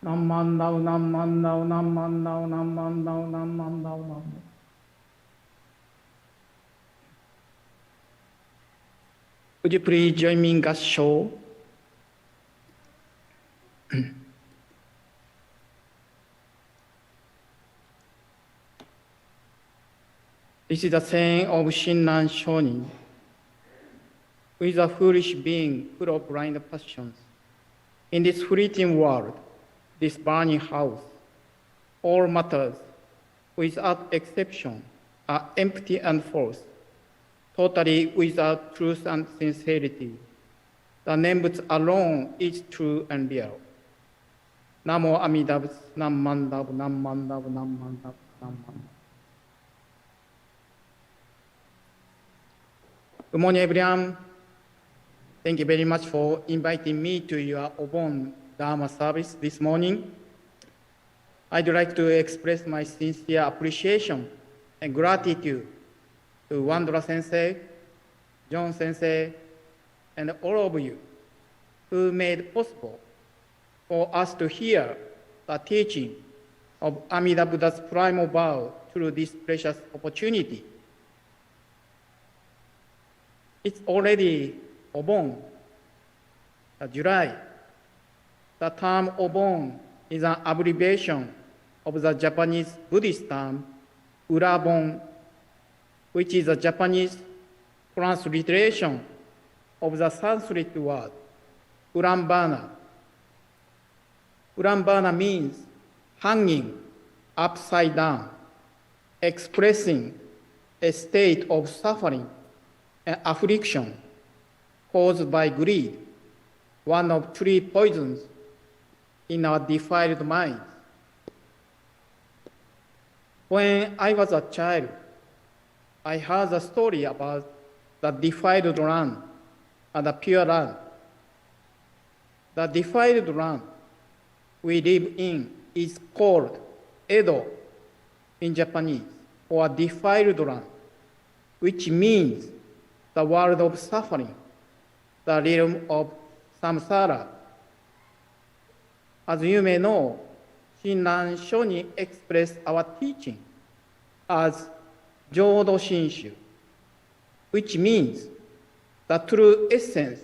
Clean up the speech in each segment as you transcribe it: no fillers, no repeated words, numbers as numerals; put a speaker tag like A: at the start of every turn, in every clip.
A: Namandau, namandau, namandau, namandau, namandau, namandau. Would you please join me in Gassho? This is the saying of Shinran Shonin. Who is a foolish being full of blind passions? In this fleeting world, this burning house, all matters, without exception, are empty and false, totally without truth and sincerity. The Nembutsu alone is true and real. Namo Amitabha, Nam Mandab, Nam Mandab, Nam Mandab, Nam Mandab. Good morning, everyone. Thank you very much for inviting me to your Obon Dharma service this morning. I'd like to express my sincere appreciation and gratitude to Wandra Sensei, John Sensei, and all of you who made it possible for us to hear the teaching of Amida Buddha's primal vow through this precious opportunity. It's already Obon, July. The term Obon is an abbreviation of the Japanese Buddhist term Urabon, which is a Japanese transliteration of the Sanskrit word Urambana. Urambana means hanging upside down, expressing a state of suffering and affliction caused by greed, one of three poisons in our defiled minds. When I was a child, I heard a story about the defiled land and the pure land. The defiled land we live in is called Edo in Japanese, or defiled land, which means the world of suffering, the realm of samsara. As you may know, Shinran Shonin expressed our teaching as Jodo Shinshu, which means the true essence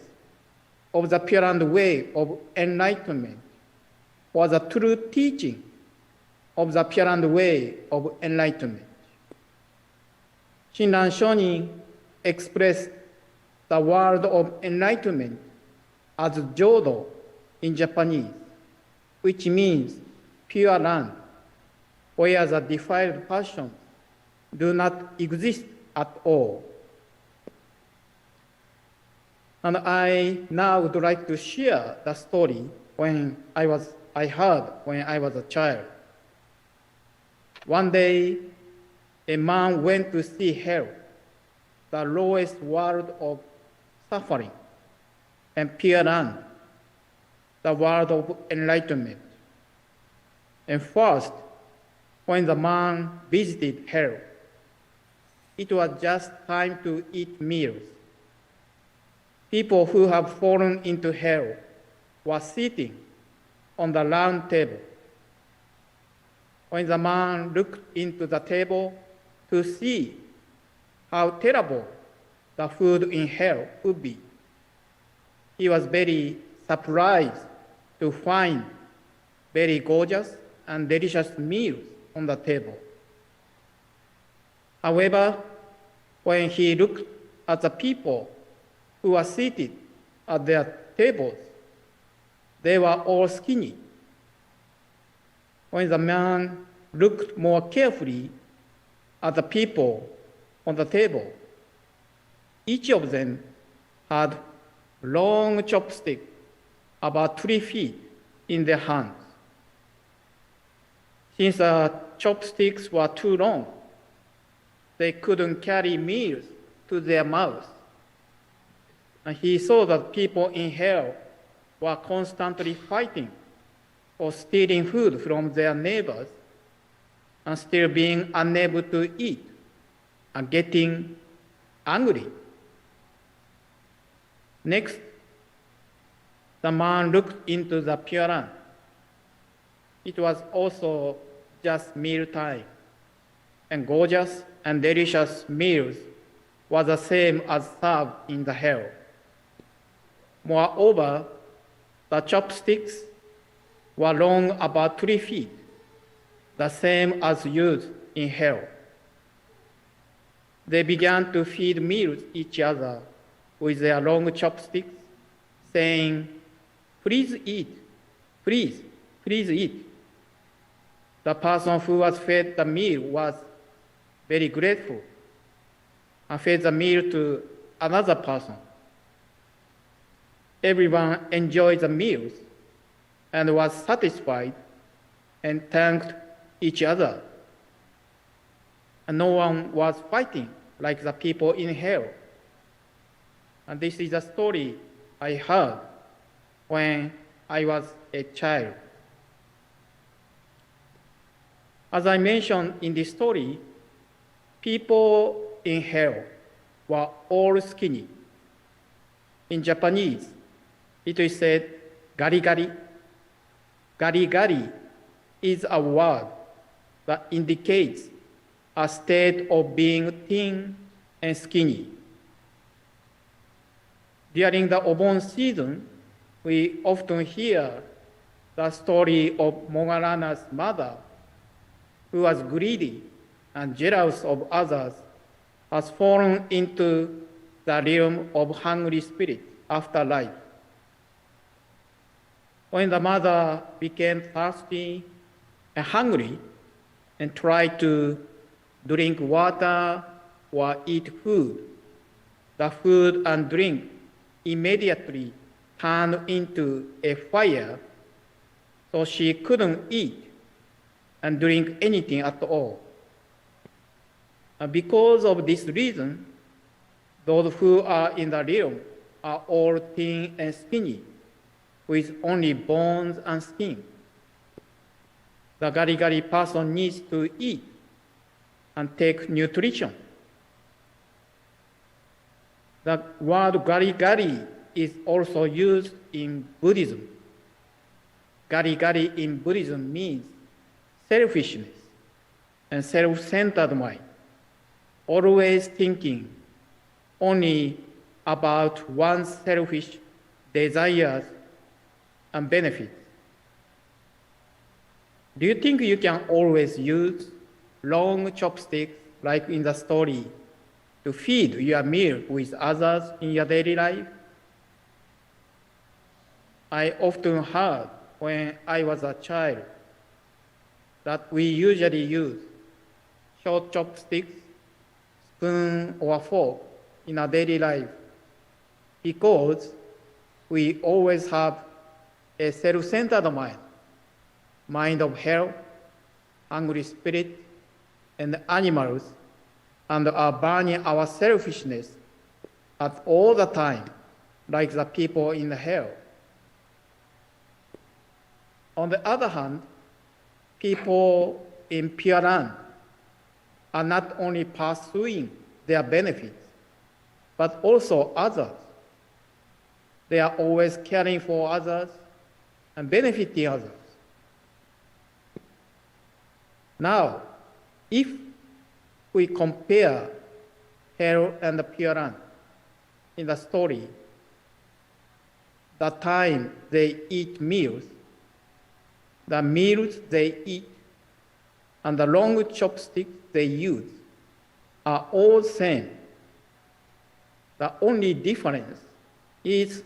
A: of the Pure Land way of enlightenment, or the true teaching of the Pure Land way of enlightenment. Shinran Shonin expressed the word of enlightenment as Jodo in Japanese, which means pure land, where the defiled passions do not exist at all. And I now would like to share the story I heard when I was a child. One day, a man went to see hell, the lowest world of suffering, and pure land, the world of enlightenment. And first, when the man visited hell, it was just time to eat meals. People who have fallen into hell were sitting on the round table. When the man looked into the table to see how terrible the food in hell would be, he was very surprised to find very gorgeous and delicious meals on the table. However, when he looked at the people who were seated at their tables, they were all skinny. When the man looked more carefully at the people on the table, each of them had long chopsticks about 3 feet in their hands. Since the chopsticks were too long, they couldn't carry meals to their mouths. And he saw that people in hell were constantly fighting or stealing food from their neighbors and still being unable to eat and getting angry. Next, the man looked into the pure land. it was also just meal time, and gorgeous and delicious meals were the same as served in the hell. Moreover, the chopsticks were long about 3 feet, the same as used in hell. They began to feed meals each other with their long chopsticks, saying, "Please eat, please, please eat." The person who was fed the meal was very grateful and fed the meal to another person. Everyone enjoyed the meals and was satisfied and thanked each other. And no one was fighting like the people in hell. And this is a story I heard when I was a child. As I mentioned in this story, people in hell were all skinny. In Japanese, it is said gari gari. Gari gari is a word that indicates a state of being thin and skinny. During the Obon season, we often hear the story of Mogarana's mother, who was greedy and jealous of others, has fallen into the realm of hungry spirit after life. When the mother became thirsty and hungry and tried to drink water or eat food, the food and drink immediately turned into a fire, so she couldn't eat and drink anything at all. And because of this reason, those who are in the realm are all thin and skinny, with only bones and skin. The gari-gari person needs to eat and take nutrition. The word gari-gari is also used in Buddhism. Gari-gari in Buddhism means selfishness and self-centered mind, always thinking only about one's selfish desires and benefits. Do you think you can always use long chopsticks like in the story to feed your meal with others in your daily life? I often heard when I was a child that we usually use short chopsticks, spoon or fork in our daily life because we always have a self-centered mind, mind of hell, hungry spirit, and animals, and are burning our selfishness at all the time, like the people in the hell. On the other hand, people in Pure Land are not only pursuing their benefits, but also others. They are always caring for others and benefiting others. Now, if we compare hell and the Pure Land in the story, the time they eat meals, the meals they eat, and the long chopsticks they use are all same. The only difference is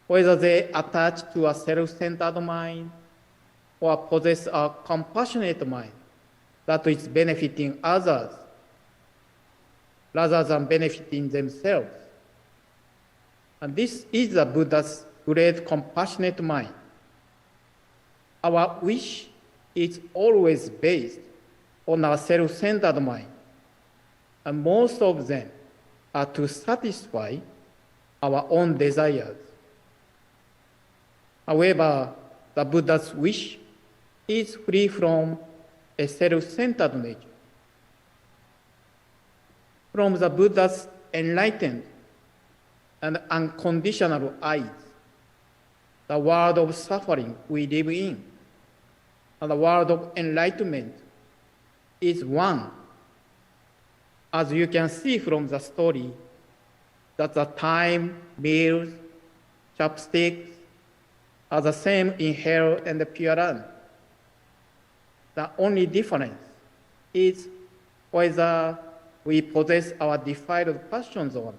A: whether they attach to a self-centered mind or possess a compassionate mind that is benefiting others rather than benefiting themselves. And this is the Buddha's great compassionate mind. Our wish is always based on our self-centered mind, and most of them are to satisfy our own desires. However, the Buddha's wish is free from a self-centered nature. From the Buddha's enlightened and unconditional eyes, the world of suffering we live in and the world of enlightenment is one. As you can see from the story, that the time, meals, chopsticks are the same in hell and the Pure Land. The only difference is whether we possess our defiled passions or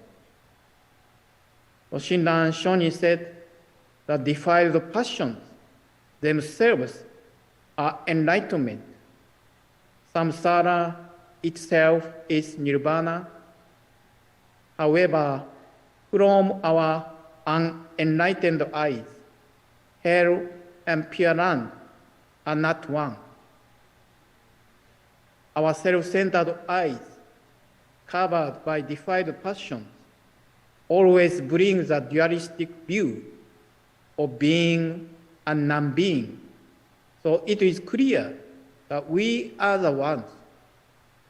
A: not. Shinran Shonin said that defiled passions themselves are enlightenment. Samsara itself is nirvana. However, from our unenlightened eyes, hell and Pure Land are not one. Our self-centered eyes, covered by defiled passions, always bring the dualistic view of being and non-being. So it is clear that we are the ones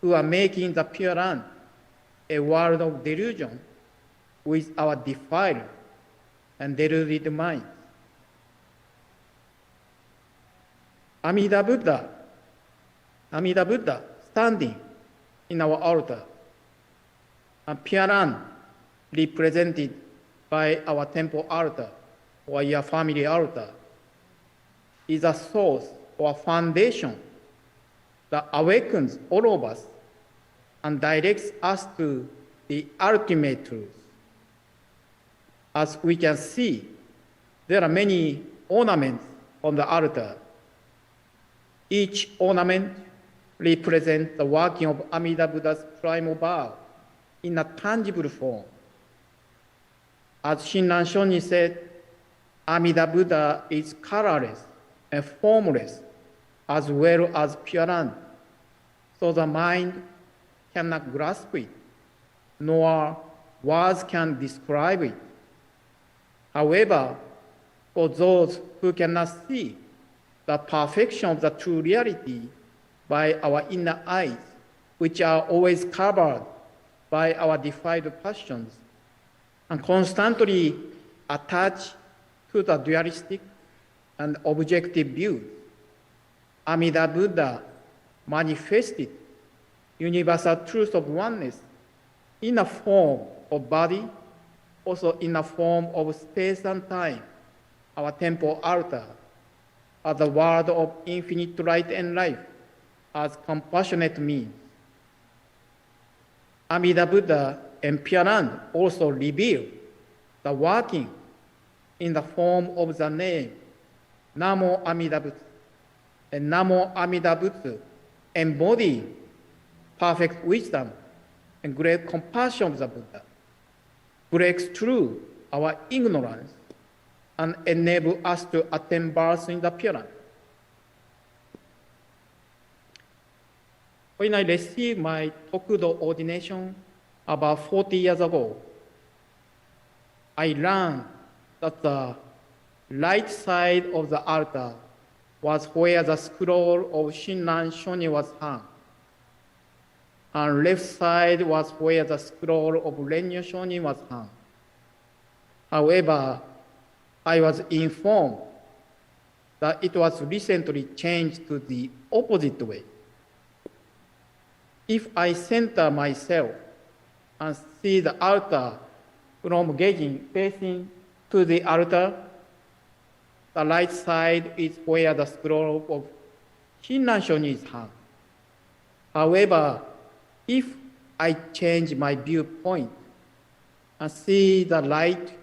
A: who are making the Pure Land a world of delusion with our defiled and deluded minds. Amida Buddha standing in our altar, and Pure Land represented by our temple altar or your family altar, is a source or foundation that awakens all of us and directs us to the ultimate truth. As we can see, there are many ornaments on the altar. Each ornament represents the working of Amida Buddha's primal vow in a tangible form. As Shinran Shonin said, Amida Buddha is colorless and formless as well as Pure Land, so the mind cannot grasp it, nor words can describe it. However, for those who cannot see the perfection of the true reality by our inner eyes, which are always covered by our defiled passions, and constantly attached to the dualistic and objective views, Amida Buddha manifested universal truth of oneness in a form of body, also in a form of space and time, our temple altar, as the world of infinite light and life, as compassionate means. Amida Buddha and Pure Land also reveal the working in the form of the name Namo Amida Butsu, and Namo Amida Butsu embody perfect wisdom and great compassion of the Buddha, breaks through our ignorance and enable us to attain birth in the Pure Land. When I received my Tokudo ordination about 40 years ago, I learned that the right side of the altar was where the scroll of Shinran Shonin was hung, and left side was where the scroll of Rennyo Shonin was hung. However, I was informed that it was recently changed to the opposite way. If I center myself and see the altar from gazing facing to the altar, the right side is where the scroll of Shinran Shonin is hung. However, if I change my viewpoint and see the right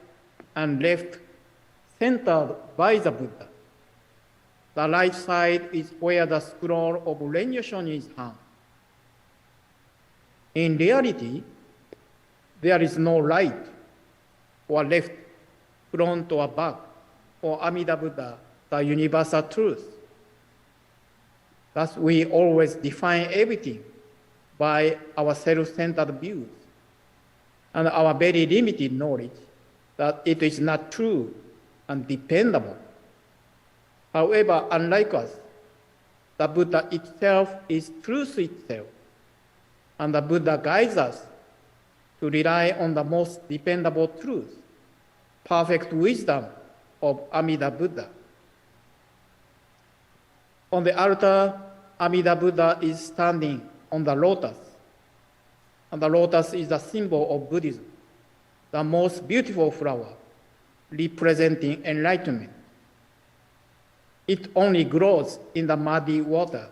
A: and left centered by the Buddha, the right side is where the scroll of Rennyo Shonin is hung. In reality, there is no right or left, front or back, for Amida Buddha, the universal truth. Thus, we always define everything by our self-centered views and our very limited knowledge that it is not true and dependable. However, unlike us, the Buddha itself is truth itself, and the Buddha guides us to rely on the most dependable truth, perfect wisdom of Amida Buddha. On the altar, Amida Buddha is standing on the lotus. And the lotus is a symbol of Buddhism, the most beautiful flower, representing enlightenment. It only grows in the muddy water,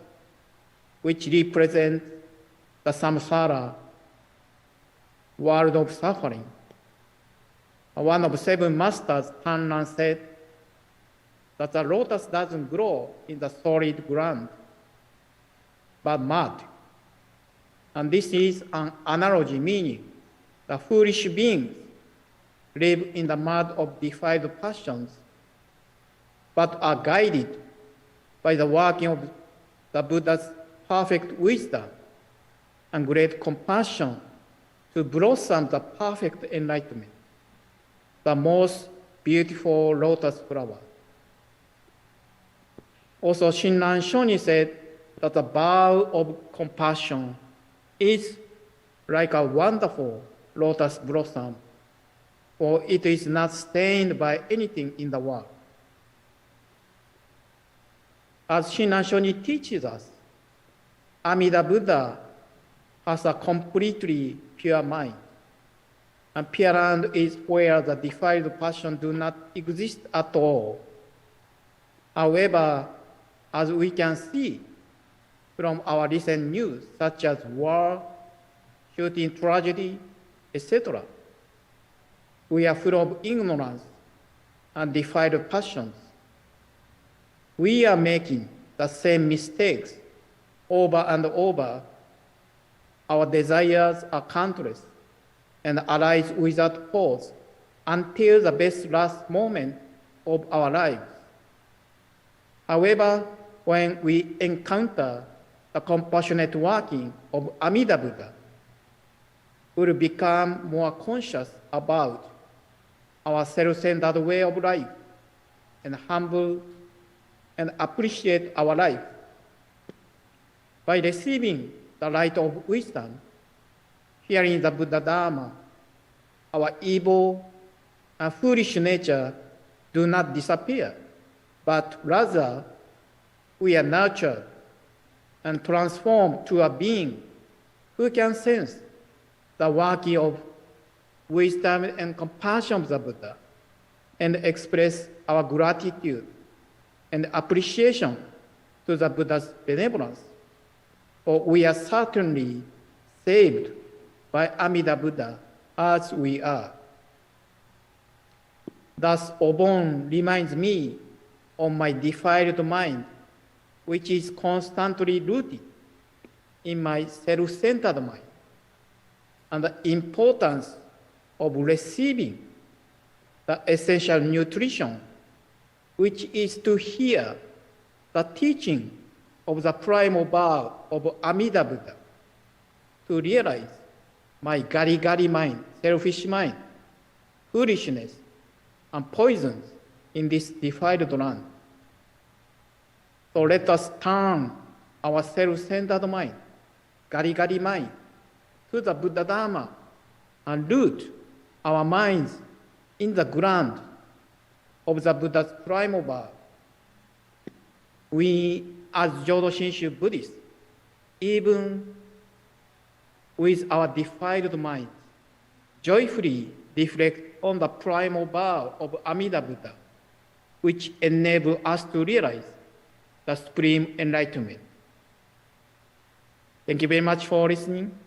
A: which represents the samsara, world of suffering. One of 7 masters, Shinran, said that the lotus doesn't grow in the solid ground, but mud. And this is an analogy, meaning the foolish beings live in the mud of defiled passions, but are guided by the working of the Buddha's perfect wisdom and great compassion to blossom the perfect enlightenment, the most beautiful lotus flower. Also, Shinran Shoni said that the bow of compassion is like a wonderful lotus blossom, for it is not stained by anything in the world. As Shinran Shoni teaches us, Amida Buddha has a completely pure mind. And Pure Land is where the defiled passions do not exist at all. However, as we can see from our recent news, such as war, shooting tragedy, etc., we are full of ignorance and defiled passions. We are making the same mistakes over and over. Our desires are countless and arise without pause until the best last moment of our lives. However, when we encounter the compassionate working of Amida Buddha, we will become more conscious about our self-centered way of life and humble and appreciate our life. By receiving the light of wisdom, hearing the Buddha Dharma, our evil and foolish nature do not disappear, but rather we are nurtured and transformed to a being who can sense the working of wisdom and compassion of the Buddha and express our gratitude and appreciation to the Buddha's benevolence. For we are certainly saved by Amida Buddha as we are. Thus, Obon reminds me of my defiled mind, which is constantly rooted in my self-centered mind, and the importance of receiving the essential nutrition, which is to hear the teaching of the primal vow of Amida Buddha, to realize my gari-gari mind, selfish mind, foolishness, and poisons in this defiled land. So let us turn our self-centered mind, gari-gari mind, to the Buddha Dharma and root our minds in the ground of the Buddha's primal vow. We, as Jodo Shinshu Buddhists, even with our defiled minds, joyfully reflect on the primal vow of Amida Buddha, which enable us to realize the supreme enlightenment. Thank you very much for listening.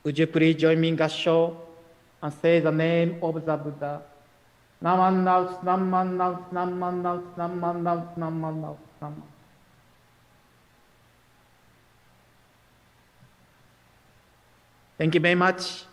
A: Would you please join me in Gassho and say the name of the Buddha? Naman Naus, Naman Naus, Naman Naus, Naman Naus, Naman Naus, Naman. Thank you very much.